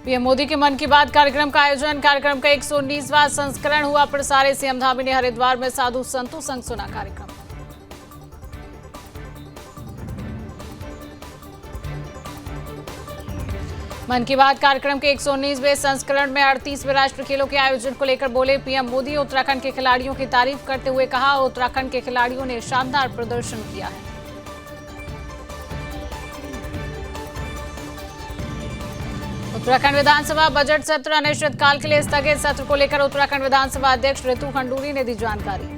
PM Modi के मन की बात कार्यक्रम का आयोजन। कार्यक्रम का 119वां संस्करण हुआ प्रसारित। सीएम धामी ने हरिद्वार में साधु संतों संग सुना कार्यक्रम। मन की बात कार्यक्रम के 119वें संस्करण में 38वें राष्ट्रीय खेलों के आयोजन को लेकर बोले पीएम मोदी। उत्तराखंड के खिलाड़ियों की तारीफ करते हुए कहा, उत्तराखंड के खिलाड़ियों ने शानदार प्रदर्शन किया है। उत्तराखंड विधानसभा बजट सत्र अनिश्चितकाल के लिए स्थगित। सत्र को लेकर उत्तराखंड विधानसभा अध्यक्ष ऋतु खंडूरी ने दी जानकारी।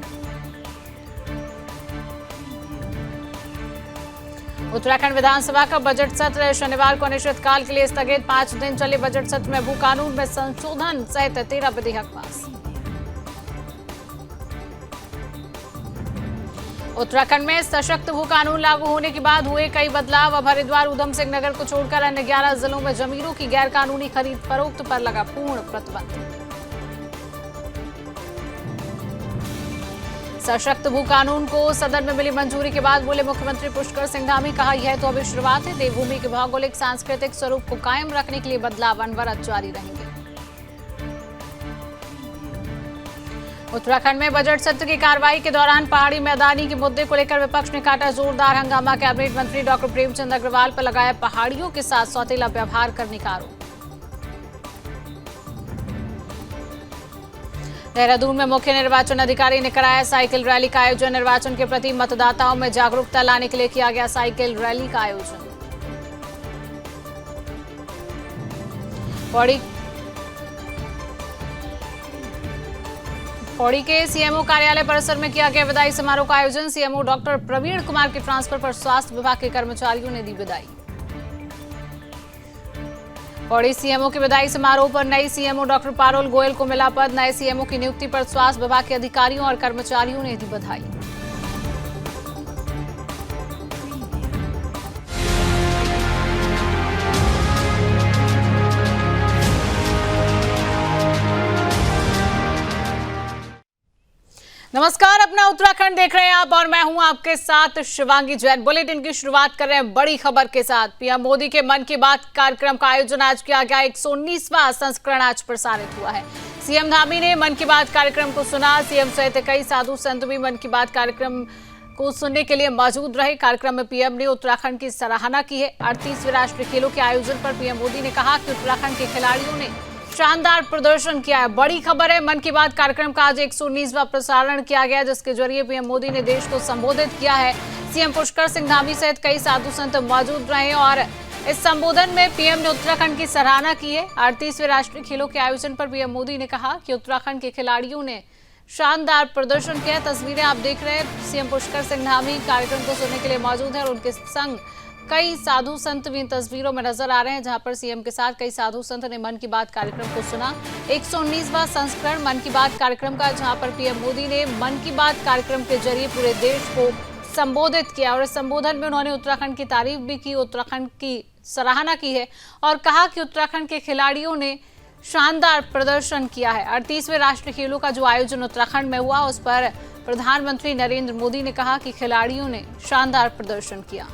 उत्तराखंड विधानसभा का बजट सत्र शनिवार को अनिश्चितकाल के लिए स्थगित। 5 दिन चले बजट सत्र में भू कानून में संशोधन सहित 13 विधेयक पास। उत्तराखंड में सशक्त भू कानून लागू होने के बाद हुए कई बदलाव। अब हरिद्वार उधम सिंह नगर को छोड़कर अन्य 11 जिलों में जमीनों की गैर कानूनी खरीद फरोख्त पर लगा पूर्ण प्रतिबंध। सशक्त भू कानून को सदन में मिली मंजूरी के बाद बोले मुख्यमंत्री पुष्कर सिंह धामी। कहा, यह तो अभी शुरुआत है। देवभूमि के भौगोलिक सांस्कृतिक स्वरूप को कायम रखने के लिए बदलाव अनवरत जारी रहेंगे। उत्तराखंड में बजट सत्र की कार्रवाई के दौरान पहाड़ी मैदानी के मुद्दे को लेकर विपक्ष ने काटा जोरदार हंगामा। कैबिनेट मंत्री डॉक्टर प्रेमचंद अग्रवाल पर लगाया पहाड़ियों के साथ सौतेला व्यवहार करने का आरोप। देहरादून में मुख्य निर्वाचन अधिकारी ने कराया साइकिल रैली का आयोजन। निर्वाचन के प्रति मतदाताओं में जागरूकता लाने के लिए किया गया साइकिल रैली का आयोजन। पौड़ी के सीएमओ कार्यालय परिसर में किया गया विदाई समारोह का आयोजन। सीएमओ डॉक्टर प्रवीण कुमार के ट्रांसफर पर स्वास्थ्य विभाग के कर्मचारियों ने दी विदाई। पौड़ी सीएमओ के विदाई समारोह पर नई सीएमओ डॉक्टर पारुल गोयल को मिला पद। नए सीएमओ की नियुक्ति पर स्वास्थ्य विभाग के अधिकारियों और कर्मचारियों ने दी बधाई। नमस्कार, अपना उत्तराखंड देख रहे हैं आप और मैं हूं आपके साथ शिवांगी जैन। बुलेटिन की शुरुआत कर रहे हैं बड़ी खबर के साथ। पीएम मोदी के मन की बात कार्यक्रम का आयोजन आज किया गया। 119वां संस्करण आज प्रसारित हुआ है। सीएम धामी ने मन की बात कार्यक्रम को सुना। सीएम सहित कई साधु संत भी मन की बात कार्यक्रम को सुनने के लिए मौजूद रहे। कार्यक्रम में पीएम ने उत्तराखंड की सराहना की है। 38वें राष्ट्रीय खेलों के आयोजन पर पीएम मोदी ने कहा कि उत्तराखंड के खिलाड़ियों ने शानदार प्रदर्शन किया है। बड़ी खबर है, मन की बात कार्यक्रम का आज 119वां प्रसारण किया गया, जिसके जरिए पीएम मोदी ने देश को संबोधित किया है। सीएम पुष्कर सिंह धामी सहित कई साधु संत मौजूद रहे और इस संबोधन में पीएम ने उत्तराखंड की सराहना की है। 38वें राष्ट्रीय खेलों के आयोजन पर पीएम मोदी ने कहा कि उत्तराखंड के खिलाड़ियों ने शानदार प्रदर्शन किया। तस्वीरें आप देख रहे हैं। सीएम पुष्कर सिंह धामी कार्यक्रम को सुनने के लिए मौजूद है और उनके संग कई साधु संत भी इन तस्वीरों में नजर आ रहे हैं, जहां पर सीएम के साथ कई साधु संत ने मन की बात कार्यक्रम को सुना। 119वां संस्करण मन की बात कार्यक्रम का, जहां पर पीएम मोदी ने मन की बात कार्यक्रम के जरिए पूरे देश को संबोधित किया और इस संबोधन में उन्होंने उत्तराखंड की तारीफ भी की, उत्तराखंड की सराहना की है और कहा कि उत्तराखंड के खिलाड़ियों ने शानदार प्रदर्शन किया है। 38वें राष्ट्रीय खेलों का जो आयोजन उत्तराखंड में हुआ, उस पर प्रधानमंत्री नरेंद्र मोदी ने कहा कि खिलाड़ियों ने शानदार प्रदर्शन किया।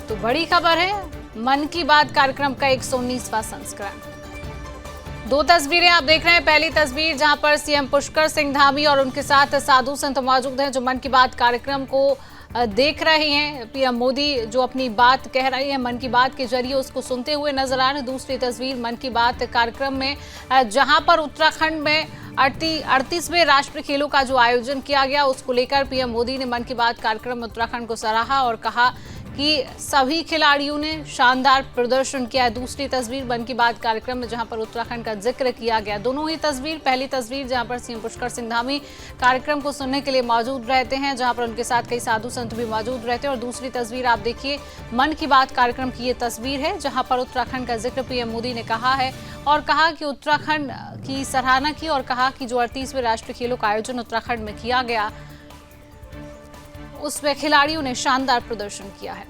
तो बड़ी खबर है, मन की बात कार्यक्रम का 119वां संस्करण। 2 तस्वीरें आप देख रहे हैं। पहली तस्वीर जहां पर सीएम पुष्कर सिंह धामी और उनके साथ साधु संत मौजूद हैं, जो मन की बात कार्यक्रम को देख रहे हैं। पीएम मोदी जो अपनी बात कह रहे हैं मन की बात के जरिए, उसको सुनते हुए नजर आ रहे हैं। दूसरी तस्वीर मन की बात कार्यक्रम में, जहां पर उत्तराखंड में 38वें राष्ट्रीय खेलों का जो आयोजन किया गया, उसको लेकर पीएम मोदी ने मन की बात कार्यक्रम में उत्तराखंड को सराहा और कहा कि सभी खिलाड़ियों ने शानदार प्रदर्शन किया। दूसरी तस्वीर मन की बात कार्यक्रम में, जहां पर उत्तराखंड का जिक्र किया गया। दोनों ही तस्वीर, पहली तस्वीर जहां पर सीएम पुष्कर सिंह धामी कार्यक्रम को सुनने के लिए मौजूद रहते हैं, जहां पर उनके साथ कई साधु संत भी मौजूद रहते हैं, और दूसरी तस्वीर आप देखिए मन की बात कार्यक्रम की ये तस्वीर है, जहां पर उत्तराखंड का जिक्र पीएम मोदी ने कहा है और कहा कि उत्तराखंड की सराहना की और कहा कि जो 38वें राष्ट्रीय खेलों का आयोजन उत्तराखंड में किया गया, उसमें खिलाड़ियों ने शानदार प्रदर्शन किया है।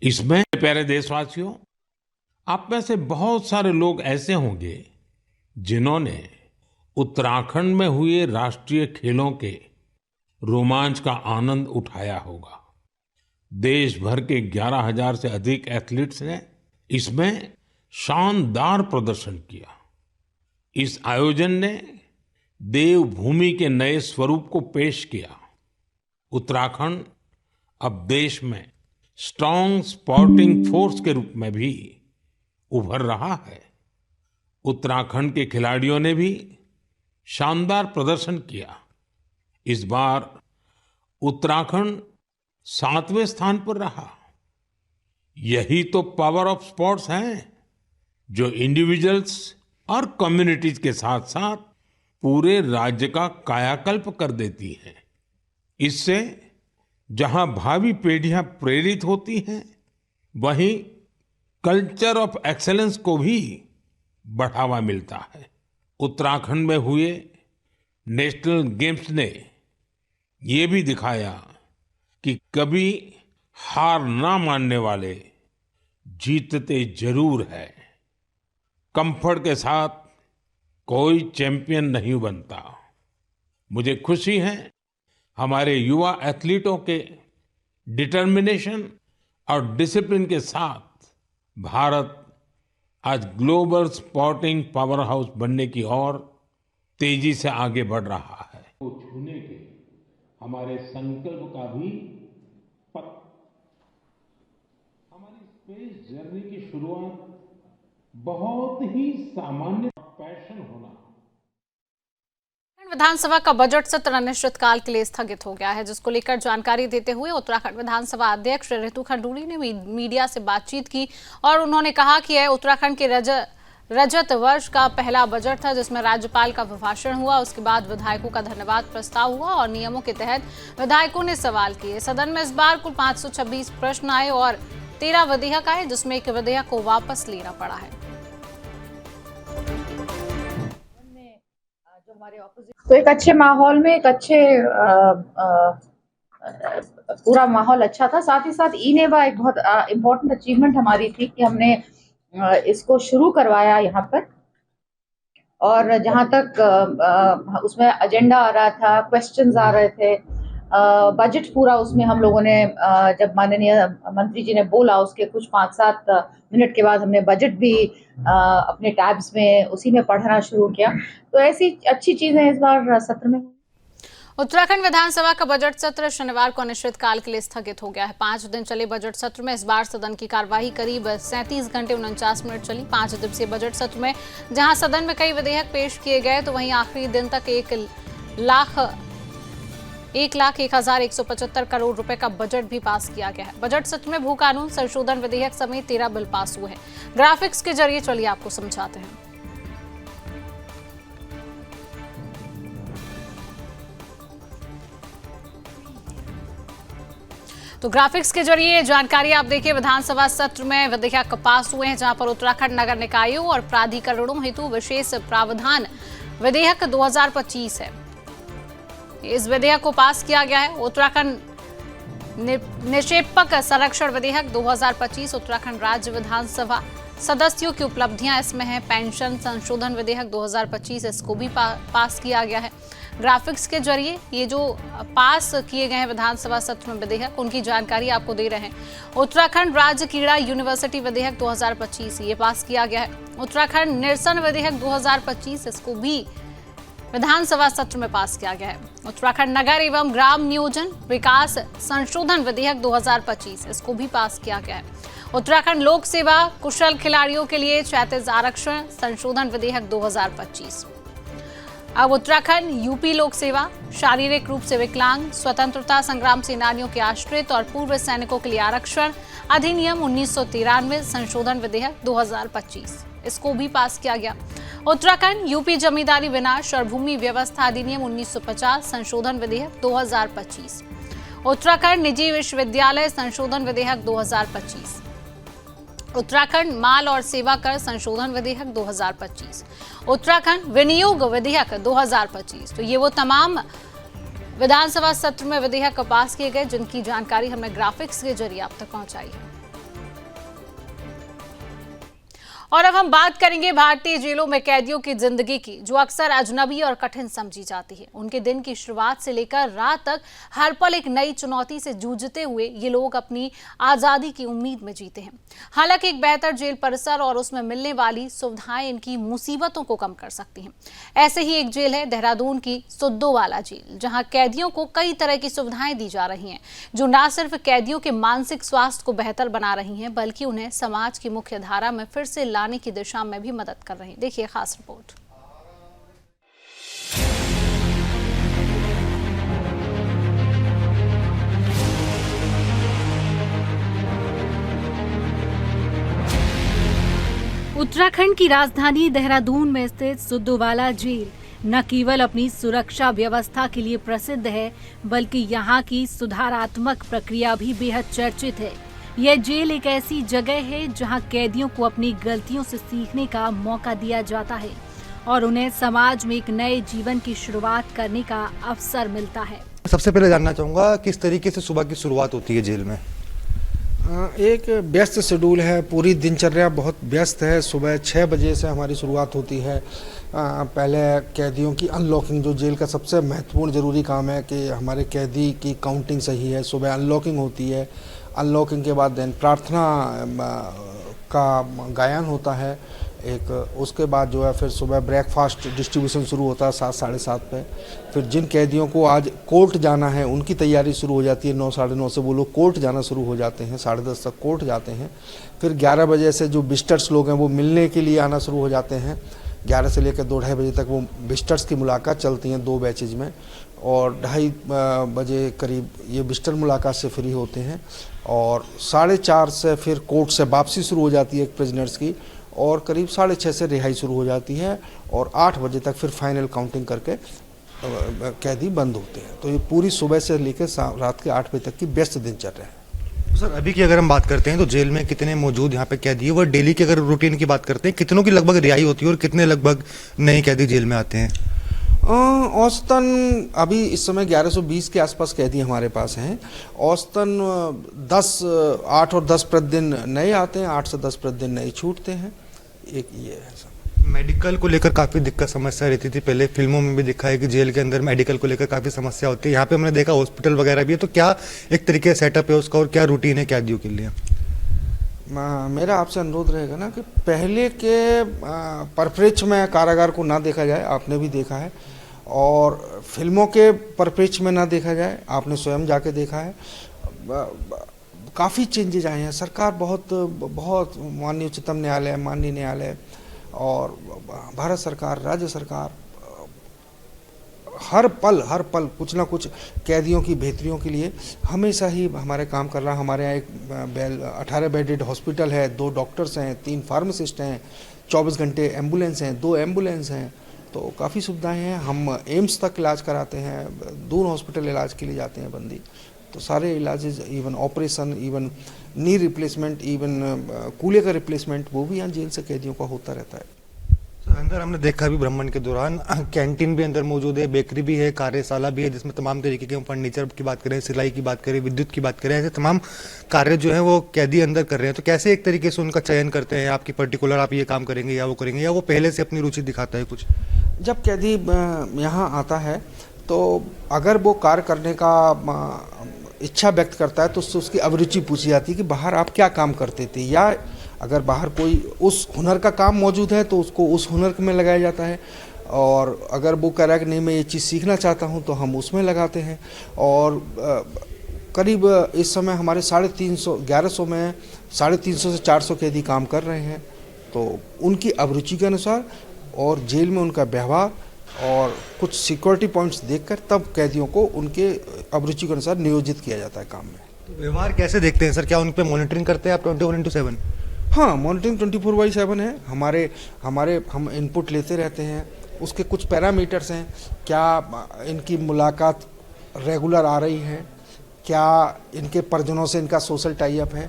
इसमें प्यारे देशवासियों, आप में से बहुत सारे लोग ऐसे होंगे जिन्होंने उत्तराखंड में हुए राष्ट्रीय खेलों के रोमांच का आनंद उठाया होगा। देश भर के 11,000 से अधिक एथलीट्स ने इसमें शानदार प्रदर्शन किया। इस आयोजन ने देवभूमि के नए स्वरूप को पेश किया। उत्तराखंड अब देश में स्ट्रॉन्ग स्पोर्टिंग फोर्स के रूप में भी उभर रहा है। उत्तराखंड के खिलाड़ियों ने भी शानदार प्रदर्शन किया। इस बार उत्तराखंड 7वें स्थान पर रहा। यही तो पावर ऑफ स्पोर्ट्स है, जो इंडिविजुअल्स और कम्युनिटीज के साथ साथ पूरे राज्य का कायाकल्प कर देती है। इससे जहां भावी पीढ़ियां प्रेरित होती हैं, वहीं कल्चर ऑफ एक्सेलेंस को भी बढ़ावा मिलता है। उत्तराखंड में हुए नेशनल गेम्स ने ये भी दिखाया कि कभी हार ना मानने वाले जीतते जरूर है। कंफर्ट के साथ कोई चैंपियन नहीं बनता। मुझे खुशी है हमारे युवा एथलीटों के डिटर्मिनेशन और डिसिप्लिन के साथ भारत आज ग्लोबल स्पोर्टिंग पावर हाउस बनने की ओर तेजी से आगे बढ़ रहा है। वो छूने के हमारे संकल्प का भी हमारी स्पेस जर्नी की शुरुआत बहुत ही सामान्य पैशन होना। विधानसभा का बजट सत्र अनिश्चितकाल के लिए स्थगित हो गया है, जिसको लेकर जानकारी देते हुए उत्तराखंड विधानसभा अध्यक्ष रितु खंडूड़ी ने मीडिया से बातचीत की और उन्होंने कहा कि यह उत्तराखंड के रजत वर्ष का पहला बजट था, जिसमें राज्यपाल का अभिभाषण हुआ। उसके बाद विधायकों का धन्यवाद प्रस्ताव हुआ और नियमों के तहत विधायकों ने सवाल किए। सदन में इस बार कुल 526 प्रश्न आए और 13 विधेयक आए, जिसमें एक विधेयक को वापस लेना पड़ा है। तो एक अच्छे माहौल में एक अच्छे पूरा माहौल अच्छा था। साथ ही साथ ई-नेवा एक बहुत इम्पोर्टेंट अचीवमेंट हमारी थी कि हमने इसको शुरू करवाया यहाँ पर। और जहाँ तक उसमें एजेंडा आ रहा था, क्वेश्चंस आ रहे थे, बजट पूरा उसमें हम लोगों ने जब माननीय मंत्री जी ने बोला उसके कुछ 5-7 मिनट के बाद हमने बजट भी अपने टैब्स में उसी में पढ़ना शुरू किया। तो ऐसी अच्छी चीजें इस बार सत्र में। उत्तराखंड विधानसभा का बजट सत्र शनिवार को अनिश्चितकाल के लिए स्थगित हो गया है। 5 दिन चले बजट सत्र में इस बार सदन की कार्यवाही करीब 37 घंटे 49 मिनट चली। 5 दिवसीय बजट सत्र में जहां सदन में कई विधेयक पेश किए गए, तो वहीं आखिरी दिन तक 1,01,175 करोड़ रुपए का बजट भी पास किया गया है। बजट सत्र में भू कानून संशोधन विधेयक समेत 13 बिल पास हुए हैं। ग्राफिक्स के जरिए चलिए आपको समझाते हैं। तो ग्राफिक्स के जरिए जानकारी आप देखिए। विधानसभा सत्र में विधेयक पास हुए हैं, जहां पर उत्तराखंड नगर निकायों और प्राधिकरणों हेतु विशेष प्रावधान विधेयक 2025 है। इस विधेयक को पास किया गया है। उत्तराखंड निक्षेपक संरक्षण विधेयक 2025 उत्तराखंड राज्य विधानसभा सदस्यों की उपलब्धियां इसमें हैं। पेंशन संशोधन विधेयक 2025 इसको भी पास किया गया है। ग्राफिक्स के जरिए ये जो पास किए गए हैं विधानसभा सत्र में विधेयक, उनकी जानकारी आपको दे रहे हैं। उत्तराखंड राज्य क्रीड़ा यूनिवर्सिटी विधेयक 2025 ये पास किया गया है। उत्तराखंड निरसन विधेयक 2025 इसको भी विधानसभा सत्र में पास किया गया है। उत्तराखंड नगर एवं ग्राम नियोजन विकास संशोधन विधेयक 2025 इसको भी पास किया गया है। उत्तराखंड लोक सेवा कुशल खिलाड़ियों के लिए क्षैतिज आरक्षण संशोधन विधेयक 2025। अब उत्तराखंड यूपी लोक सेवा शारीरिक रूप से विकलांग स्वतंत्रता संग्राम सेनानियों के आश्रित और पूर्व सैनिकों के लिए आरक्षण अधिनियम 1993 संशोधन विधेयक 2025 इसको भी पास किया गया। उत्तराखंड यूपी जमींदारी विनाश और भूमि व्यवस्था अधिनियम 1950 संशोधन विधेयक 2025। उत्तराखंड निजी विश्वविद्यालय संशोधन विधेयक 2025। उत्तराखंड माल और सेवा कर संशोधन विधेयक 2025। उत्तराखंड विनियोग विधेयक 2025। तो ये वो तमाम विधानसभा सत्र में विधेयक पास किए गए, जिनकी जानकारी हमने ग्राफिक्स के जरिए आप तक पहुंचाई है। और अब हम बात करेंगे भारतीय जेलों में कैदियों की जिंदगी की, जो अक्सर अजनबी और कठिन समझी जाती है। उनके दिन की शुरुआत से लेकर रात तक हर पल एक नई चुनौती से जूझते हुए ये लोग अपनी आजादी की उम्मीद में जीते हैं। हालांकि एक बेहतर जेल परिसर और उसमें मिलने वाली सुविधाएं इनकी मुसीबतों को कम कर सकती हैं। ऐसे ही एक जेल है देहरादून की सुद्दोवाला जेल, जहां कैदियों को कई तरह की सुविधाएं दी जा रही हैं, जो न सिर्फ कैदियों के मानसिक स्वास्थ्य को बेहतर बना रही हैं, बल्कि उन्हें समाज की मुख्य धारा में फिर से लाने की दिशा में भी मदद कर रहे हैं। देखिए खास रिपोर्ट। उत्तराखंड की राजधानी देहरादून में स्थित सुद्दोवाला जेल न केवल अपनी सुरक्षा व्यवस्था के लिए प्रसिद्ध है, बल्कि यहाँ की सुधारात्मक प्रक्रिया भी बेहद चर्चित है। यह जेल एक ऐसी जगह है जहाँ कैदियों को अपनी गलतियों से सीखने का मौका दिया जाता है और उन्हें समाज में एक नए जीवन की शुरुआत करने का अवसर मिलता है। सबसे पहले जानना चाहूँगा किस तरीके से सुबह की शुरुआत होती है जेल में? एक व्यस्त शेड्यूल है, पूरी दिनचर्या बहुत व्यस्त है। सुबह 6 बजे से हमारी शुरुआत होती है। पहले कैदियों की अनलॉकिंग, जो जेल का सबसे महत्वपूर्ण ज़रूरी काम है कि हमारे कैदी की काउंटिंग सही है। सुबह अनलॉकिंग होती है। अनलॉकिंग के बाद देन प्रार्थना का गायन होता है एक। उसके बाद जो है फिर सुबह ब्रेकफास्ट डिस्ट्रीब्यूशन शुरू होता है 7 साढ़े 7 पे। फिर जिन कैदियों को आज कोर्ट जाना है उनकी तैयारी शुरू हो जाती है। 9 साढ़े 9 से वो लोग कोर्ट जाना शुरू हो जाते हैं, 10:30 तक कोर्ट जाते हैं। फिर 11 बजे से जो विजिटर्स लोग हैं वो मिलने के लिए आना शुरू हो जाते हैं। 11 से लेकर 2-2:30 बजे तक वो विजिटर्स की मुलाकात चलती हैं 2 बैचेज में, और 2:30 बजे करीब ये विजिटर मुलाकात से फ्री होते हैं। और 4:30 से फिर कोर्ट से वापसी शुरू हो जाती है प्रिजनर्स की, और करीब 6:30 से रिहाई शुरू हो जाती है, और 8 बजे तक फिर फाइनल काउंटिंग करके कैदी बंद होते हैं। तो ये पूरी सुबह से लेकर रात के 8 बजे तक की व्यस्त दिनचर्या है। सर अभी की अगर हम बात करते हैं तो जेल में कितने मौजूद यहाँ पे कैदी है, वो डेली की अगर रूटीन की बात करते हैं कितनों की लगभग रिहाई होती है और कितने लगभग नए कैदी जेल में आते हैं? औसतन अभी इस समय 1120 के आसपास कैदी हमारे पास हैं। औसतन 8 और 10 प्रतिदिन नए आते हैं, 8 से 10 प्रतिदिन नए छूटते हैं। एक ये है सर। मेडिकल को लेकर काफ़ी दिक्कत समस्या रहती थी पहले, फिल्मों में भी दिखा है कि जेल के अंदर मेडिकल को लेकर काफ़ी समस्या होती है। यहाँ पे हमने देखा हॉस्पिटल वगैरह भी है, तो क्या एक तरीके से सेटअप है उसका और क्या रूटीन है कैदियों के लिए? मेरा आपसे अनुरोध रहेगा ना कि पहले के परिप्रेक्ष्य में कारागार को ना देखा जाए, आपने भी देखा है, और फिल्मों के परिप्रेक्ष्य में ना देखा जाए, आपने स्वयं जाके देखा है। काफ़ी चेंजेज आए हैं। सरकार बहुत माननीय उच्चतम न्यायालय, माननीय न्यायालय और भारत सरकार, राज्य सरकार हर पल कुछ ना कुछ कैदियों की बेहतरियों के लिए हमेशा ही हमारे काम कर रहा है। हमारे यहाँ एक 18 बेडेड हॉस्पिटल है, 2 डॉक्टर्स हैं, 3 फार्मासिस्ट हैं, 24 घंटे एम्बुलेंस हैं, 2 एम्बुलेंस हैं। तो काफ़ी सुविधाएं हैं। हम एम्स तक इलाज कराते हैं, दूर हॉस्पिटल इलाज के लिए जाते हैं बंदी। तो सारे इलाजेज, even operation, even knee replacement, even कूल्हे का रिप्लेसमेंट, वो भी यहाँ जेल से कैदियों का होता रहता है। अंदर हमने देखा भी भ्रमण के दौरान कैंटीन भी अंदर मौजूद है, बेकरी भी है, कार्यशाला भी है, जिसमें तमाम तरीके के फर्नीचर की बात करें, सिलाई की बात करें, विद्युत की बात करें, ऐसे तमाम कार्य जो है वो कैदी अंदर कर रहे हैं। तो कैसे एक तरीके से उनका चयन करते हैं आपकी पर्टिकुलर, आप ये काम करेंगे या वो करेंगे, या वो पहले से अपनी रुचि दिखाता है कुछ? जब कैदी यहाँ आता है तो अगर वो कार्य करने का इच्छा व्यक्त करता है तो उससे उसकी अभिरुचि पूछी जाती है कि बाहर आप क्या काम करते थे, या अगर बाहर कोई उस हुनर का काम मौजूद है तो उसको उस हुनर में लगाया जाता है। और अगर वो कह रहा है कि नहीं मैं ये चीज़ सीखना चाहता हूँ तो हम उसमें लगाते हैं। और करीब इस समय हमारे 1150 में 350 से 400 कैदी काम कर रहे हैं। तो उनकी अभिरुचि के अनुसार और जेल में उनका व्यवहार और कुछ सिक्योरिटी पॉइंट्स देखकर तब कैदियों को उनके अभिरुचि के अनुसार नियोजित किया जाता है काम में। तो व्यवहार कैसे देखते हैं सर? क्या उन पे मॉनिटरिंग करते हैं आप 24/7? हाँ, मॉनिटरिंग 24/7 है। हमारे हम इनपुट लेते रहते हैं। उसके कुछ पैरामीटर्स हैं, क्या इनकी मुलाकात रेगुलर आ रही है, क्या इनके परिजनों से इनका सोशल टाई अप है,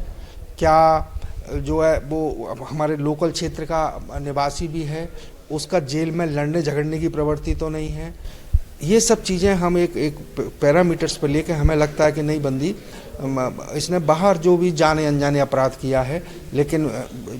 क्या जो है वो हमारे लोकल क्षेत्र का निवासी भी है, उसका जेल में लड़ने झगड़ने की प्रवृत्ति तो नहीं है। ये सब चीज़ें हम एक पैरामीटर्स पर लेके हमें लगता है कि नहीं बंदी इसने बाहर जो भी जाने अनजाने अपराध किया है, लेकिन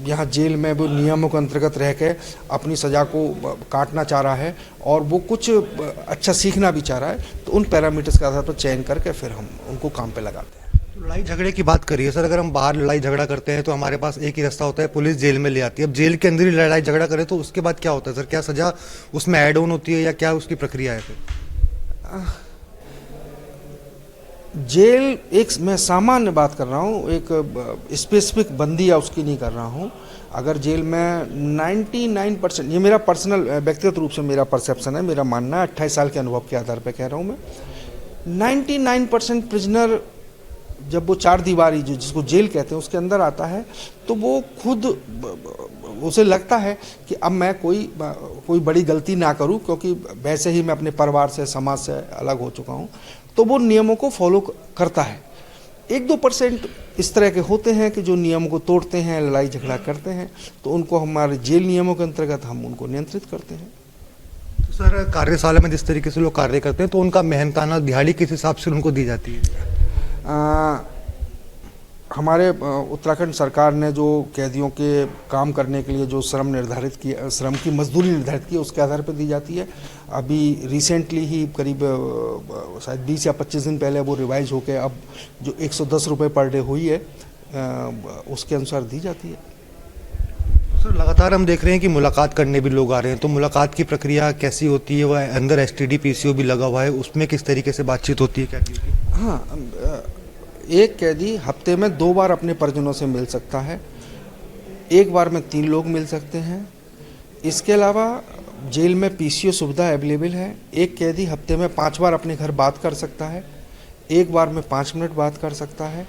यहाँ जेल में वो नियमों के अंतर्गत रह के अपनी सज़ा को काटना चाह रहा है और वो कुछ अच्छा सीखना भी चाह रहा है, तो उन पैरामीटर्स के आधार पर चयन करके फिर हम उनको काम पे लगाते हैं। लड़ाई झगड़े की बात करिए सर, अगर हम बाहर लड़ाई झगड़ा करते हैं तो हमारे पास एक ही रास्ता होता है, पुलिस जेल में ले आती है। अब जेल के अंदर ही लड़ाई झगड़ा करें तो उसके बाद क्या होता है सर? क्या सजा उसमें ऐड ऑन होती है या क्या उसकी प्रक्रिया है फिर? जेल एक, मैं सामान्य बात कर रहा हूँ, एक स्पेसिफिक बंदी या उसकी नहीं कर रहा हूँ। अगर जेल में 99%, ये मेरा पर्सनल व्यक्तिगत रूप से मेरा परसेप्शन है, मेरा मानना है, 28 साल के अनुभव के आधार पर कह रहा हूँ मैं, 99% प्रिजनर जब वो चार दीवारी जो जिसको जेल कहते हैं उसके अंदर आता है तो वो खुद उसे लगता है कि अब मैं कोई बड़ी गलती ना करूं, क्योंकि वैसे ही मैं अपने परिवार से समाज से अलग हो चुका हूं, तो वो नियमों को फॉलो करता है। 1-2% इस तरह के होते हैं कि जो नियमों को तोड़ते हैं, लड़ाई झगड़ा करते हैं, तो उनको हमारे जेल नियमों के अंतर्गत हम उनको नियंत्रित करते हैं। तो सर कार्यशाला में जिस तरीके से लोग कार्य करते हैं तो उनका मेहनताना दिहाड़ी किस हिसाब से उनको दी जाती है? हमारे उत्तराखंड सरकार ने जो कैदियों के काम करने के लिए जो श्रम निर्धारित किया, श्रम की मजदूरी निर्धारित की, उसके आधार पर दी जाती है। अभी रिसेंटली ही करीब शायद 20 या 25 दिन पहले वो रिवाइज होकर अब जो 110 रुपये पर डे हुई है उसके अनुसार दी जाती है। सर लगातार हम देख रहे हैं कि मुलाकात करने भी लोग आ रहे हैं, तो मुलाकात की प्रक्रिया कैसी होती है? वह अंदर एसटीडी पीसीओ भी लगा हुआ है, उसमें किस तरीके से बातचीत होती है कैदियों की? हाँ, एक कैदी हफ्ते में 2 बार अपने परिजनों से मिल सकता है, एक बार में 3 लोग मिल सकते हैं। इसके अलावा जेल में पीसीओ सुविधा अवेलेबल है। एक कैदी हफ्ते में 5 बार अपने घर बात कर सकता है, एक बार में 5 मिनट बात कर सकता है।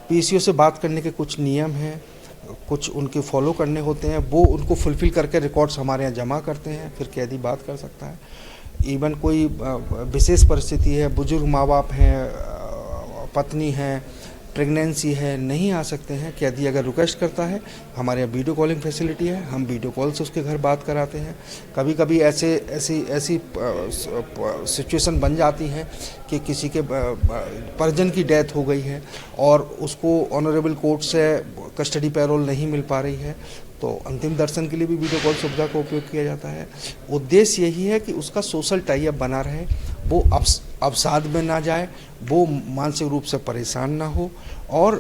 पीसीओ से बात करने के कुछ नियम हैं, कुछ उनके फॉलो करने होते हैं, वो उनको फुलफिल करके रिकॉर्ड्स हमारे यहाँ जमा करते हैं, फिर कैदी बात कर सकता है। इवन कोई विशेष परिस्थिति है, बुजुर्ग माँ बाप हैं, पत्नी है, प्रेगनेंसी है, नहीं आ सकते हैं, कैदी अगर रिक्वेस्ट करता है, हमारे यहाँ वीडियो कॉलिंग फैसिलिटी है, हम वीडियो कॉल से उसके घर बात कराते हैं। कभी कभी ऐसी सिचुएशन बन जाती है कि किसी के परिजन की डेथ हो गई है और उसको ऑनरेबल कोर्ट से कस्टडी पैरोल नहीं मिल पा रही है, तो अंतिम दर्शन के लिए भी वीडियो कॉल सुविधा का उपयोग किया जाता है। उद्देश्य यही है कि उसका सोशल टाई अप बना रहे, वो अवसाद में ना जाए, वो मानसिक रूप से परेशान ना हो, और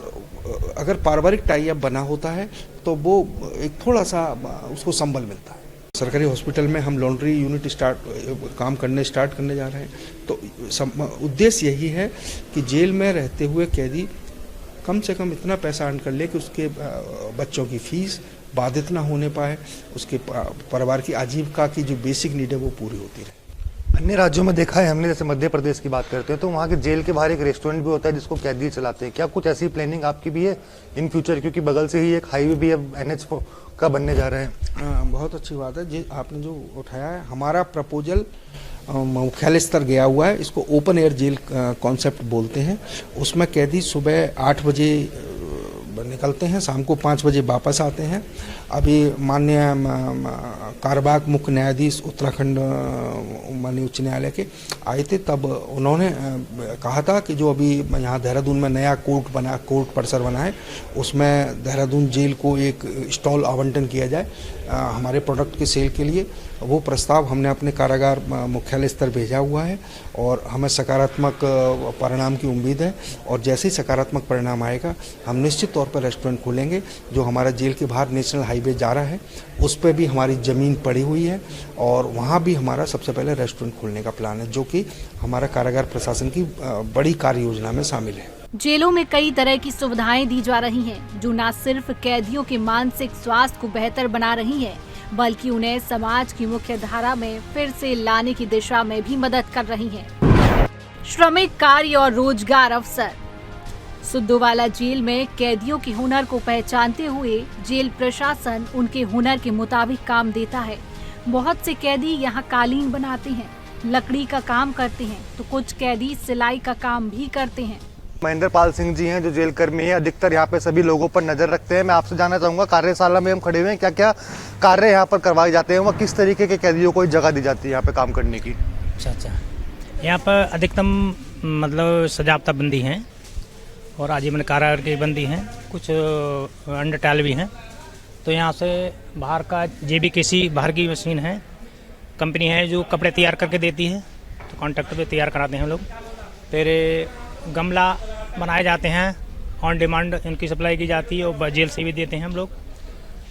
अगर पारिवारिक टाई अप बना होता है तो वो एक थोड़ा सा उसको संबल मिलता है। सरकारी हॉस्पिटल में हम लॉन्ड्री यूनिट काम स्टार्ट करने जा रहे हैं, तो उद्देश्य यही है कि जेल में रहते हुए कैदी कम से कम इतना पैसा अर्न कर ले कि उसके बच्चों की फीस बाधित ना होने पाए, उसके परिवार की आजीविका की जो बेसिक नीड है वो पूरी होती रहे। अन्य राज्यों में देखा है हमने, जैसे मध्य प्रदेश की बात करते हैं तो वहाँ के जेल के बाहर एक रेस्टोरेंट भी होता है जिसको कैदी चलाते हैं। क्या कुछ ऐसी प्लानिंग आपकी भी है इन फ्यूचर, क्योंकि बगल से ही एक हाईवे भी अब NH का बनने जा रहा है? बहुत अच्छी बात है जी, आपने जो उठाया है। हमारा प्रपोजल मुख्यालय स्तर गया हुआ है, इसको ओपन एयर जेल कॉन्सेप्ट बोलते हैं। उसमें कैदी सुबह 8 बजे निकलते हैं, शाम को 5 बजे वापस आते हैं। अभी माननीय कार्यवाहक मुख्य न्यायाधीश उत्तराखंड माननीय उच्च न्यायालय के आए थे, तब उन्होंने कहा था कि जो अभी यहाँ देहरादून में नया कोर्ट परिसर बना है, उसमें देहरादून जेल को एक स्टॉल आवंटन किया जाए हमारे प्रोडक्ट के सेल के लिए। वो प्रस्ताव हमने अपने कारागार मुख्यालय स्तर भेजा हुआ है और हमें सकारात्मक परिणाम की उम्मीद है, और जैसे ही सकारात्मक परिणाम आएगा हम निश्चित तौर पर रेस्टोरेंट खोलेंगे। जो हमारा जेल के बाहर नेशनल हाईवे जा रहा है उस पर भी हमारी ज़मीन पड़ी हुई है और वहाँ भी हमारा सबसे पहले रेस्टोरेंट खोलने का प्लान है, जो कि हमारा कारागार प्रशासन की बड़ी कार्य योजना में शामिल है। जेलों में कई तरह की सुविधाएं दी जा रही हैं, जो न सिर्फ कैदियों के मानसिक स्वास्थ्य को बेहतर बना रही हैं, बल्कि उन्हें समाज की मुख्य धारा में फिर से लाने की दिशा में भी मदद कर रही हैं। श्रमिक कार्य और रोजगार अवसर। सुद्दूवाला जेल में कैदियों के हुनर को पहचानते हुए जेल प्रशासन उनके हुनर के मुताबिक काम देता है। बहुत से कैदी यहाँ कालीन बनाते हैं, लकड़ी का काम करते हैं, तो कुछ कैदी सिलाई का काम भी करते हैं। महेंद्र पाल सिंह जी हैं जो जेल कर्मी हैं, अधिकतर यहाँ पे सभी लोगों पर नजर रखते हैं। मैं आपसे जानना चाहूँगा, कार्यशाला में हम खड़े हुए हैं, क्या क्या कार्य यहाँ पर करवाए जाते हैं, वह किस तरीके के कैदियों को जगह दी जाती है यहाँ पे काम करने की? अच्छा। यहाँ पर अधिकतम मतलब सजावता बंदी हैं और आजीवन कारागार की बंदी हैं, कुछ अंडरटाल भी हैं। तो यहाँ से बाहर का JBKC बाहर की मशीन है, कंपनी है जो कपड़े तैयार करके देती है, तो कॉन्ट्रैक्ट पे तैयार कराते हैं हम लोग। फिर गमला बनाए जाते हैं, ऑन डिमांड इनकी सप्लाई की जाती है और जेल से भी देते हैं हम लोग।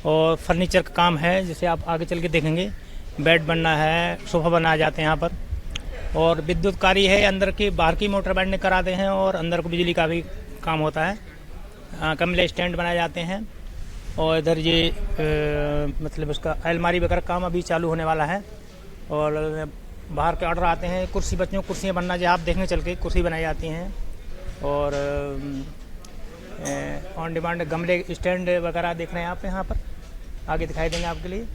और फर्नीचर का काम है, जैसे आप आगे चल के देखेंगे, बेड बनना है, सोफ़ा बनाए जाते हैं यहाँ पर। और विद्युत कार्य है, अंदर की बाहर की मोटर बैंड कराते हैं और अंदर को बिजली का भी काम होता है। कमले स्टैंड बनाए जाते हैं और इधर ये मतलब उसका अलमारी वगैरह काम अभी चालू होने वाला है। और बाहर के ऑर्डर आते हैं, कुर्सी बच्चों को कुर्सियाँ बनना, जो आप देखेंगे चल के कुर्सी बनाई जाती हैं। और ऑन डिमांड गमले स्टैंड वगैरह देख रहे हैं आप यहाँ पर, आगे दिखाई देंगे आपके लिए।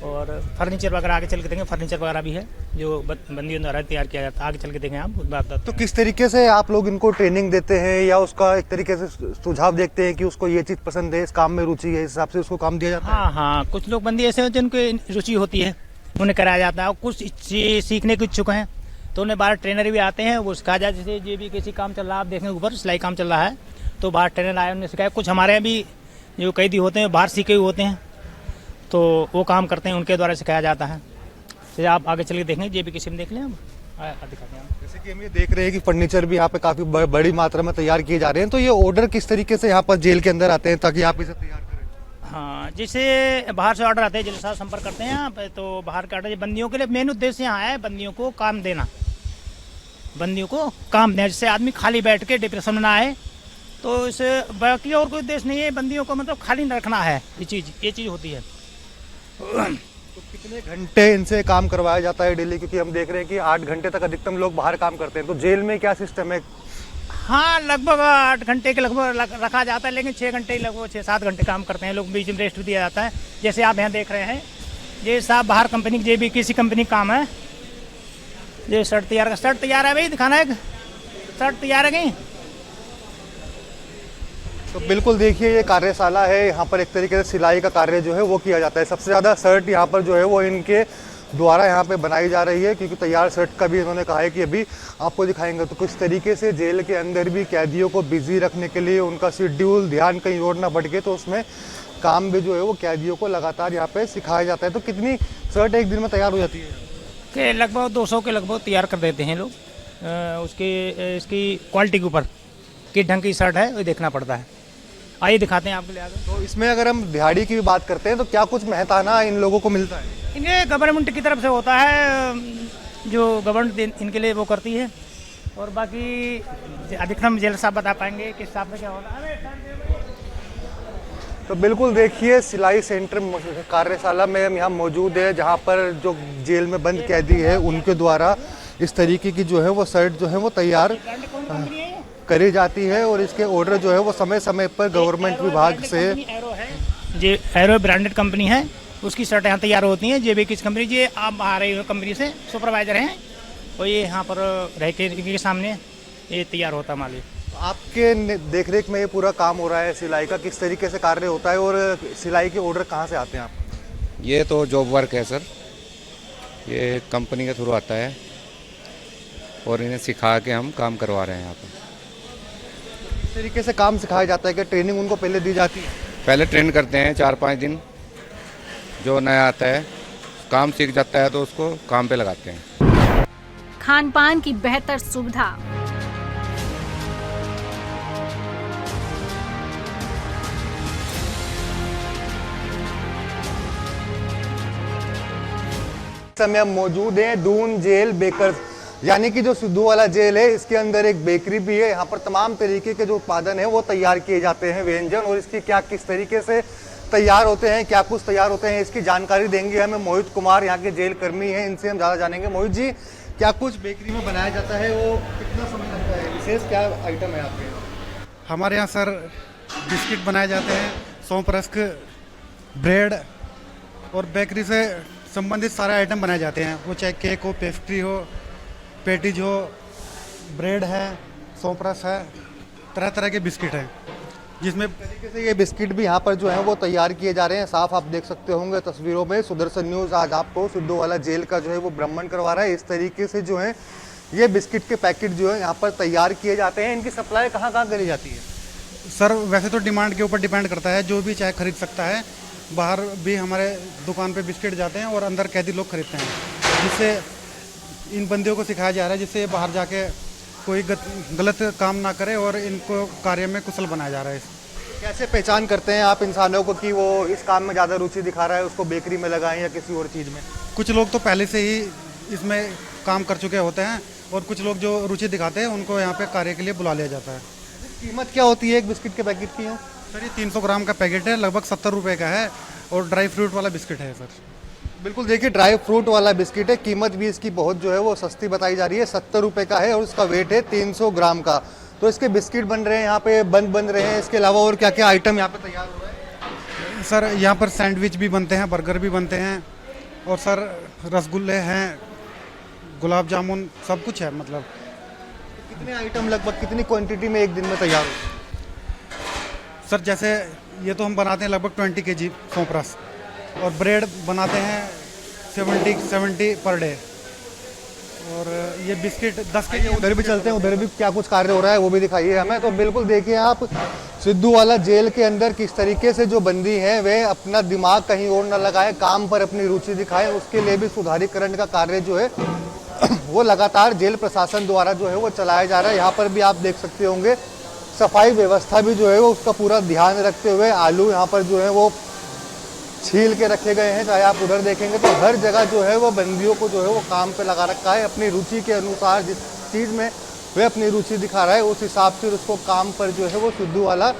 और फर्नीचर वगैरह आगे चल के देखेंगे, फर्नीचर वगैरह भी है जो बंदियों द्वारा तैयार किया जाता है। आगे चल के देखें आप उस बात। तो किस तरीके से आप लोग इनको ट्रेनिंग देते हैं या उसका एक तरीके से सुझाव देखते हैं कि उसको ये चीज़ पसंद है, इस काम में रुचि है, इस हिसाब से उसको काम दिया जाता है? हाँ, कुछ लोग बंदी ऐसे होते हैं जिनको रुचि होती है, उन्हें कराया जाता है। और कुछ सीखने के इच्छुक हैं तो उन्हें बाहर ट्रेनर भी आते हैं, वो सिखाया जाए। जैसे JBKC काम चल रहा है, आप देखें ऊपर सिलाई काम चल रहा है, तो बाहर ट्रेनर आए, उन्हें सिखाया। कुछ हमारे यहाँ भी जो कैदी होते हैं बाहर सीखे हुए होते हैं, तो वो काम करते हैं, उनके द्वारा सिखाया जाता है। जैसे आप आगे चल के देखें, JBKC में देख लें, हम दिखाते हैं। जैसे कि हम ये देख रहे हैं कि फर्नीचर भी यहाँ पे काफ़ी बड़ी मात्रा में तैयार किए जा रहे हैं, तो ये ऑर्डर किस तरीके से यहाँ पर जेल के अंदर आते हैं ताकि आप इसे तैयार करें? हाँ, जैसे बाहर से ऑर्डर आते हैं, जेल साथ संपर्क करते हैं यहाँ पे, तो बाहर का ऑर्डर बंदियों के लिए मेन उद्देश्य यहाँ है बंदियों को काम देना, बंदियों को काम देना, जिससे आदमी खाली बैठ के डिप्रेशन में ना आए। तो इसे बाकी और कोई उद्देश्य नहीं है, बंदियों को मतलब खाली न रखना है, ये चीज़ होती है। तो कितने घंटे इनसे काम करवाया जाता है डेली? क्योंकि हम देख रहे हैं कि 8 घंटे तक अधिकतम लोग बाहर काम करते हैं, तो जेल में क्या सिस्टम है? हाँ, लगभग 8 घंटे के लगभग रखा जाता है, लेकिन 6 घंटे लगभग 6-7 घंटे काम करते हैं लोग, बीच में रेस्ट भी दिया जाता है। जैसे आप यहाँ देख रहे हैं, ये साहब बाहर कंपनी की JBKC कंपनी काम है। ये शर्ट तैयार है भाई, दिखाना है, शर्ट तैयार है कहीं। तो बिल्कुल देखिए, ये कार्यशाला है, यहाँ पर एक तरीके से सिलाई का कार्य जो है वो किया जाता है। सबसे ज़्यादा शर्ट यहाँ पर जो है वो इनके द्वारा यहाँ पे बनाई जा रही है, क्योंकि तैयार शर्ट का भी इन्होंने कहा है कि अभी आपको दिखाएंगे। तो किस तरीके से जेल के अंदर भी कैदियों को बिजी रखने के लिए उनका शेड्यूल ध्यान कहीं और ना भटके, तो उसमें काम भी जो है वो कैदियों को लगातार यहाँ पे सिखाया जाता है। तो कितनी शर्ट एक दिन में तैयार हो जाती है? कि लगभग 200 के लगभग तैयार कर देते हैं लोग। इसकी क्वालिटी के ऊपर किस ढंग की शर्ट है वो देखना पड़ता है। आइए दिखाते हैं आपके लिए आगे। तो इसमें अगर हम दिहाड़ी की भी बात करते हैं तो क्या कुछ मेहताना इन लोगों को मिलता है? इन्हें गवर्नमेंट की तरफ से होता है, जो गवर्नमेंट इनके लिए वो करती है। और बाकी अधिकतम जेल साहब बता पाएंगे किस हिसाब से क्या होता है। तो बिल्कुल देखिए, सिलाई सेंटर कार्यशाला में हम यहाँ मौजूद है, जहाँ पर जो जेल में बंद कैदी है उनके द्वारा इस तरीके की जो है वो शर्ट जो है वो तैयार करी जाती है। और इसके ऑर्डर जो है वो समय समय पर गवर्नमेंट विभाग से, ये एरो ब्रांडेड कंपनी है, उसकी शर्ट यहाँ तैयार होती हैं। JBKC कंपनी, ये आप आ रही हो कंपनी से सुपरवाइजर हैं, और ये यहाँ पर रह के इनके सामने ये तैयार होता है माल। आपके देखरेख में ये पूरा काम हो रहा है सिलाई का, किस तरीके से कार्य होता है और सिलाई के ऑर्डर कहाँ से आते हैं आप? ये तो जॉब वर्क है सर, ये कंपनी के थ्रू आता है और इन्हें सिखा के हम काम करवा रहे हैं यहाँ पर। किस तरीके से काम सिखाया जाता है? कि ट्रेनिंग उनको पहले दी जाती है? पहले ट्रेन करते हैं 4-5 दिन, जो नया आता है काम सीख जाता है तो उसको काम पे लगाते हैं। खान पान की बेहतर सुविधा, समय हम मौजूद हैं दून जेल बेकर्स, यानी कि जो सिद्धू वाला जेल है, इसके अंदर एक बेकरी भी है। यहाँ पर तमाम तरीके के जो उत्पादन है वो तैयार किए जाते हैं, व्यंजन, और इसकी क्या किस तरीके से तैयार होते हैं, क्या कुछ तैयार होते हैं, इसकी जानकारी देंगे हमें मोहित कुमार, यहाँ के जेल कर्मी हैं, इनसे हम ज़्यादा जानेंगे। मोहित जी, क्या कुछ बेकरी में बनाया जाता है, वो कितना समय लगता है, विशेष क्या आइटम है आपके? हमारे यहाँ सर बिस्किट बनाए जाते हैं, सौंफ रस्क, ब्रेड और बेकरी से संबंधित सारे आइटम बनाए जाते हैं। वो चाहे केक हो, पेस्ट्री हो, पैटीज हो, ब्रेड है, सौंफ रस है, तरह तरह के बिस्किट हैं। जिसमें तरीके से ये बिस्किट भी यहाँ पर जो है वो तैयार किए जा रहे हैं। साफ आप देख सकते होंगे तस्वीरों में। सुदर्शन न्यूज़ आज आपको सिद्धूवाला जेल का जो है वो भ्रमण करवा रहा है। इस तरीके से जो है ये बिस्किट के पैकेट जो है यहाँ पर तैयार किए जाते हैं। इनकी सप्लाई कहाँ कहाँ करी जाती है? सर वैसे तो डिमांड के ऊपर डिपेंड करता है, जो भी चाहे खरीद सकता है। बाहर भी हमारे दुकान पे बिस्किट जाते हैं और अंदर कैदी लोग खरीदते हैं, जिससे इन बंदियों को सिखाया जा रहा है, जिससे बाहर जाके कोई गलत काम ना करे और इनको कार्य में कुशल बनाया जा रहा है। कैसे पहचान करते हैं आप इंसानों को कि वो इस काम में ज़्यादा रुचि दिखा रहा है, उसको बेकरी में लगाएं या किसी और चीज़ में? कुछ लोग तो पहले से ही इसमें काम कर चुके होते हैं और कुछ लोग जो रुचि दिखाते हैं उनको यहाँ पे कार्य के लिए बुला लिया जाता है। कीमत क्या होती है एक बिस्किट के पैकेट की? है सर ये 300 ग्राम का पैकेट है, लगभग 70 रुपये का है और ड्राई फ्रूट वाला बिस्किट है सर। बिल्कुल, देखिए ड्राई फ्रूट वाला बिस्किट है। कीमत भी इसकी बहुत जो है वो सस्ती बताई जा रही है, 70 रुपये का है और इसका वेट है 300 ग्राम का। तो इसके बिस्किट बन रहे हैं यहाँ पे, बन रहे हैं। इसके अलावा और क्या क्या आइटम यहाँ पे तैयार हो रहा है? सर यहाँ पर सैंडविच भी बनते हैं, बर्गर भी बनते हैं और सर रसगुल्ले हैं, गुलाब जामुन, सब कुछ है। मतलब कितने आइटम लगभग कितनी क्वांटिटी में एक दिन में तैयार हो? सर जैसे ये तो हम बनाते हैं लगभग 20 kg सौंफ रस और ब्रेड बनाते हैं 70 पर डे और ये बिस्किट 10 kg। उधर भी चलते हैं, उधर भी क्या कुछ कार्य हो रहा है वो भी दिखाइए हमें। तो बिल्कुल देखिए आप सिद्धूवाला जेल के अंदर किस तरीके से जो बंदी हैं वे अपना दिमाग कहीं और न लगाए, काम पर अपनी रुचि दिखाएं। उसके लिए भी सुधारीकरण का कार्य जो है वो लगातार जेल प्रशासन द्वारा जो है वो चलाया जा रहा है। यहाँ पर भी आप देख सकते होंगे सफाई व्यवस्था भी जो है वो उसका पूरा ध्यान रखते हुए आलू यहाँ पर जो है वो छील के रखे गए हैं। चाहे आप उधर देखेंगे तो हर जगह जो है वो बंदियों को जो है वो काम पे लगा रखा है। अपनी रुचि के अनुसार जिस चीज़ में वह अपनी रुचि दिखा रहा है उस हिसाब से उसको काम पर जो है वो सिद्धूवाला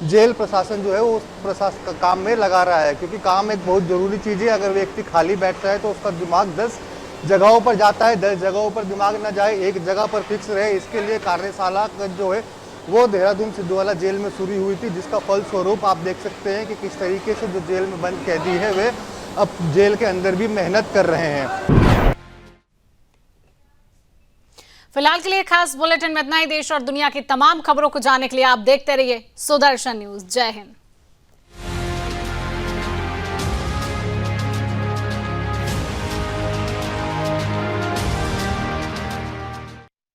जेल प्रशासन जो है वो उस काम में लगा रहा है, क्योंकि काम एक बहुत ज़रूरी चीज़ है। अगर व्यक्ति खाली बैठता है तो उसका दिमाग 10 जगहों पर जाता है, 10 जगहों पर दिमाग ना जाए, एक जगह पर फिक्स रहे। इसके लिए कार्यशाला जो है वो देहरादून सिद्धूवाला जेल में शुरू हुई थी, जिसका फल स्वरूप आप देख सकते हैं कि किस तरीके से जो जेल में बंद कैदी है वे अब जेल के अंदर भी मेहनत कर रहे हैं। फिलहाल के लिए खास बुलेटिन में इतना ही। देश और दुनिया की तमाम खबरों को जानने के लिए आप देखते रहिए सुदर्शन न्यूज। जय हिंद।